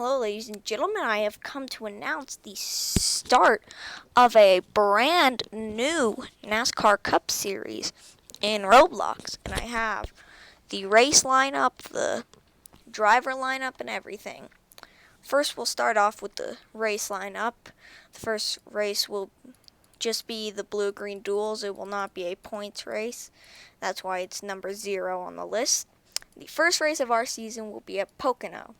Hello, ladies and gentlemen. I have come to announce the start of a brand new NASCAR Cup Series in Roblox. And I have the race lineup, the driver lineup, and everything. First, we'll start off with the race lineup. The first race will just be the blue-green duels. It will not be a points race. That's why it's number 0 on the list. The first race of our season will be at Pocono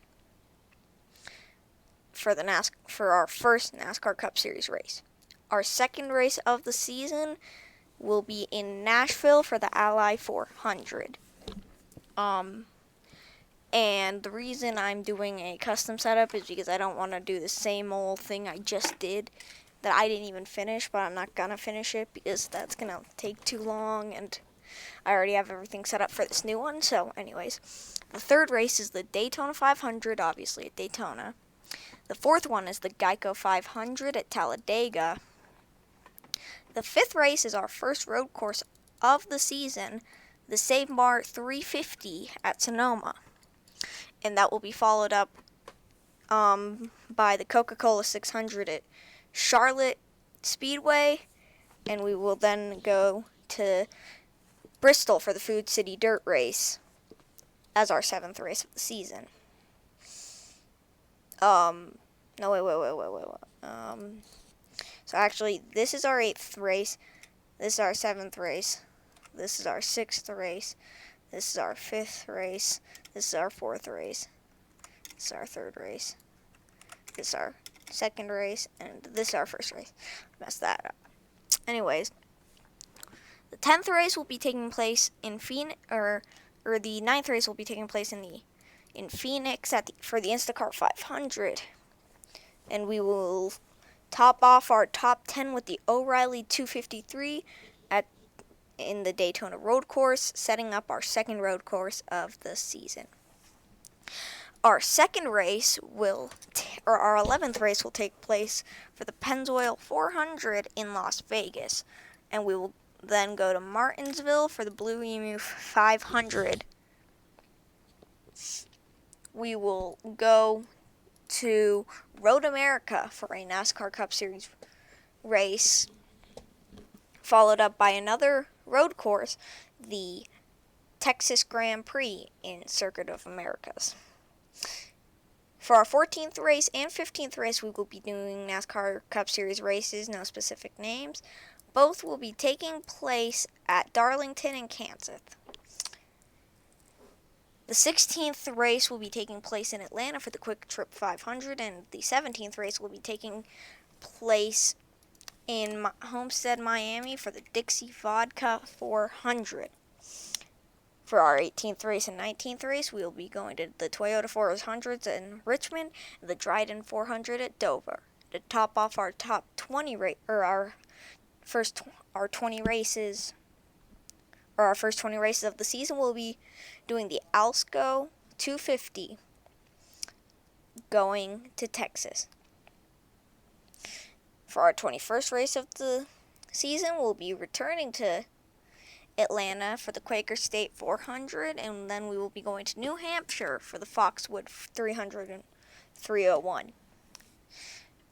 for our first NASCAR Cup Series race. Our second race of the season will be in Nashville for the Ally 400. And the reason I'm doing a custom setup is because I don't want to do the same old thing I just did that I didn't even finish, but I'm not going to finish it because that's going to take too long, and I already have everything set up for this new one. So anyways, the third race is the Daytona 500, obviously at Daytona. The fourth one is the Geico 500 at Talladega. The fifth race is our first road course of the season, the Save Mart 350 at Sonoma. And that will be followed up by the Coca-Cola 600 at Charlotte Speedway. And we will then go to Bristol for the Food City Dirt Race as our 7th race of the season. No, wait. So actually, this is our 8th race. This is our 7th race. This is our 6th race. This is our 5th race. This is our 4th race. This is our 3rd race. This is our 2nd race, and this is our 1st race. Messed that up. Anyways, the 10th race will be taking place in Phoenix, or the 9th race will be taking place in Phoenix for the Instacart 500. And we will top off our top 10 with the O'Reilly 253 in the Daytona Road Course, setting up our second road course of the season. Our second race our 11th race will take place for the Pennzoil 400 in Las Vegas. And we will then go to Martinsville for the Blue Emu 500. We will go to Road America for a NASCAR Cup Series race, followed up by another road course, the Texas Grand Prix in Circuit of Americas. For our 14th race and 15th race, we will be doing NASCAR Cup Series races, no specific names. Both will be taking place at Darlington and Kansas. The 16th race will be taking place in Atlanta for the Quick Trip 500, and the 17th race will be taking place in Homestead, Miami for the Dixie Vodka 400. For our 18th race and 19th race, we will be going to the Toyota 400s in Richmond and the Dryden 400 at Dover. To top off our top 20 our first 20 races of the season, we'll be doing the Alsco 250 going to Texas. For our 21st race of the season, we'll be returning to Atlanta for the Quaker State 400, and then we will be going to New Hampshire for the Foxwood 300 and 301.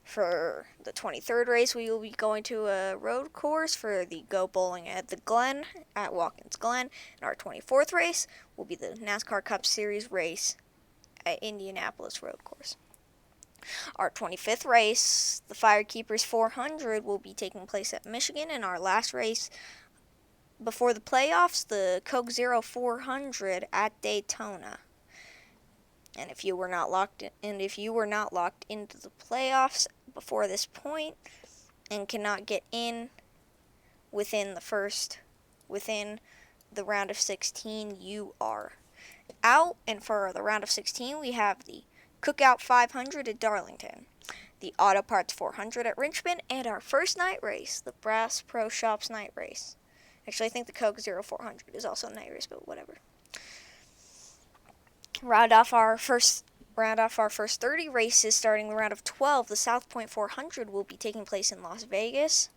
For the 23rd race, we will be going to a road course for the Go Bowling at the Glen at Watkins Glen. And our 24th race will be the NASCAR Cup Series race at Indianapolis Road Course. Our 25th race, the Firekeepers 400, will be taking place at Michigan. And our last race before the playoffs, the Coke Zero 400 at Daytona. And if you were not locked into the playoffs before this point and cannot get in within the round of 16, you are out. And for the round of 16, we have the Cookout 500 at Darlington, the Auto Parts 400 at Richmond, and our first night race, the Brass Pro Shops night race. Actually, I think the Coke Zero 400 is also a night race, but whatever. Round off our first 30 races, starting the round of 12, the South Point 400 will be taking place in Las Vegas.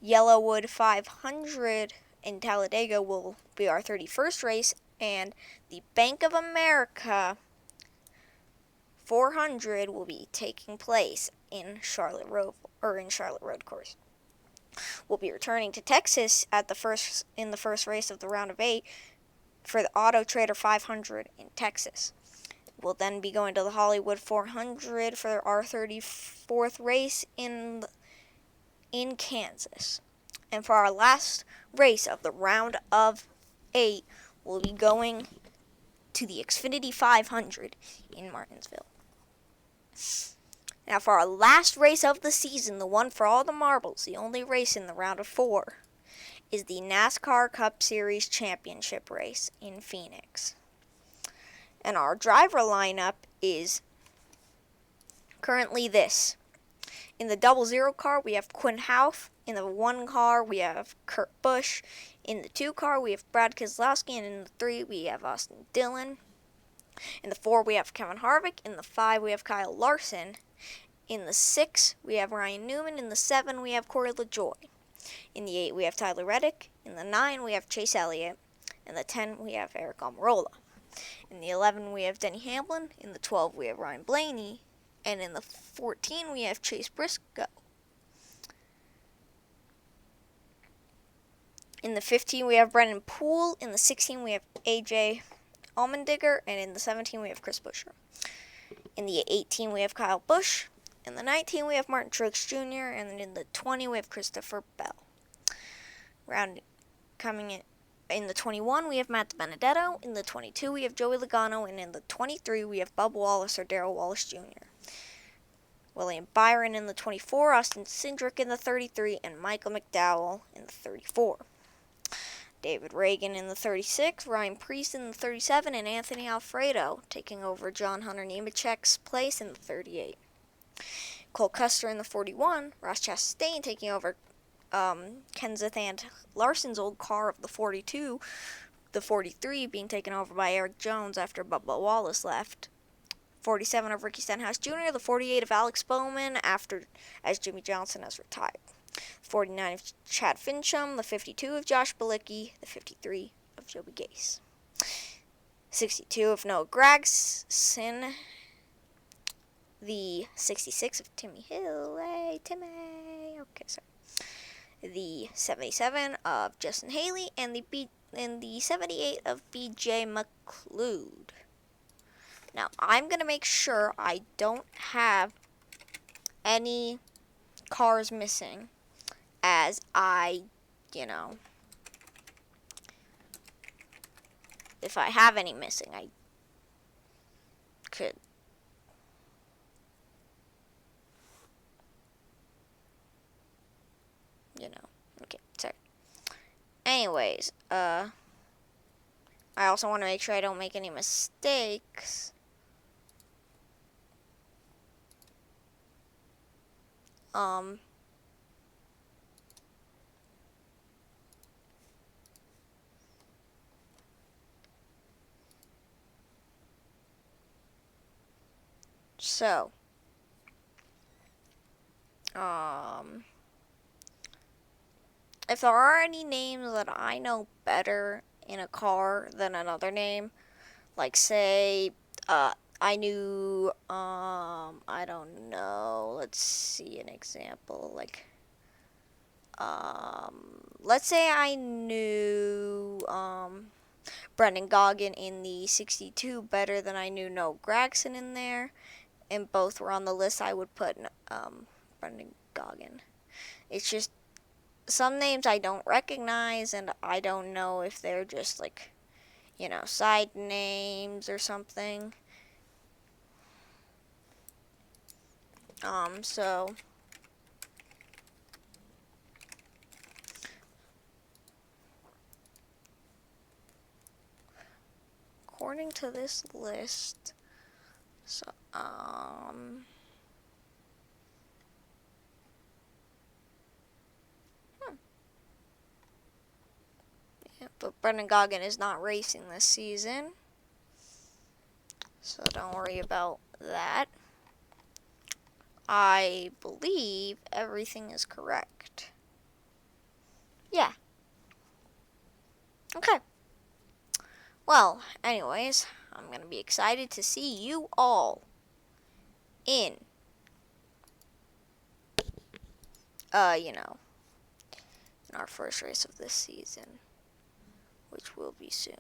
Yellowwood 500 in Talladega will be our 31st race, and the Bank of America 400 will be taking place in Charlotte Road Course. We'll be returning to Texas in the first race of the round of 8 for the Auto Trader 500 in Texas. We'll then be going to the Hollywood 400 for our 34th race in Kansas. And for our last race of the round of 8, we'll be going to the Xfinity 500 in Martinsville. Now for our last race of the season, the one for all the marbles, the only race in the round of 4, is the NASCAR Cup Series Championship race in Phoenix. And our driver lineup is currently this. In the 00 car, we have Quinn Houff. In the 1 car, we have Kurt Busch. In the 2 car, we have Brad Keselowski. And in the 3, we have Austin Dillon. In the 4, we have Kevin Harvick. In the 5, we have Kyle Larson. In the 6, we have Ryan Newman. In the 7, we have Corey LaJoie. In the 8, we have Tyler Reddick. In the 9, we have Chase Elliott. In the 10, we have Eric Almirola. In the 11, we have Denny Hamlin. In the 12, we have Ryan Blaney. And in the 14, we have Chase Briscoe. In the 15, we have Brendan Poole. In the 16, we have AJ Allmendinger. And in the 17, we have Chris Buescher. In the 18, we have Kyle Busch. In the 19, we have Martin Truex Jr. And in the 20, we have Christopher Bell. In the 21, we have Matt Benedetto. In the 22, we have Joey Logano. And in the 23, we have Bubba Wallace or Darrell Wallace Jr. William Byron in the 24, Austin Cindric in the 33, and Michael McDowell in the 34. David Reagan in the 36, Ryan Preece in the 37, and Anthony Alfredo taking over John Hunter Nemechek's place in the 38. Cole Custer in the 41, Ross Chastain taking over Kenseth and Larson's old car of the 42, the 43 being taken over by Eric Jones after Bubba Wallace left. 47 of Ricky Stenhouse Jr., the 48 of Alex Bowman as Jimmy Johnson has retired. 49 of Chad Fincham, the 52 of Josh Bilicki, the 53 of Joey Gase. 62 of Noah Gragson, the 66 of Timmy Hill, hey Timmy, okay, sorry. The 77 of Justin Haley, and the 78 of BJ McLeod. Now, I'm going to make sure I don't have any cars missing, as if I have any missing, I could. Okay, sorry. Anyways, I also want to make sure I don't make any mistakes. So, if there are any names that I know better in a car than another name, like say, I knew, I don't know, let's see an example, like, let's say I knew, Brendan Gaughan in the 62 better than I knew Noah Gragson in there, and both were on the list, I would put, Brendan Gaughan. It's just, some names I don't recognize, and I don't know if they're just, like, side names or something. So according to this list, so yeah, but Brendan Gaughan is not racing this season, so don't worry about that. I believe everything is correct. Yeah. Okay. Well, anyways, I'm going to be excited to see you all in, you know, in our first race of this season, which will be soon.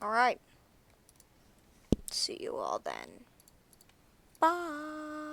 Alright. See you all then. Bye.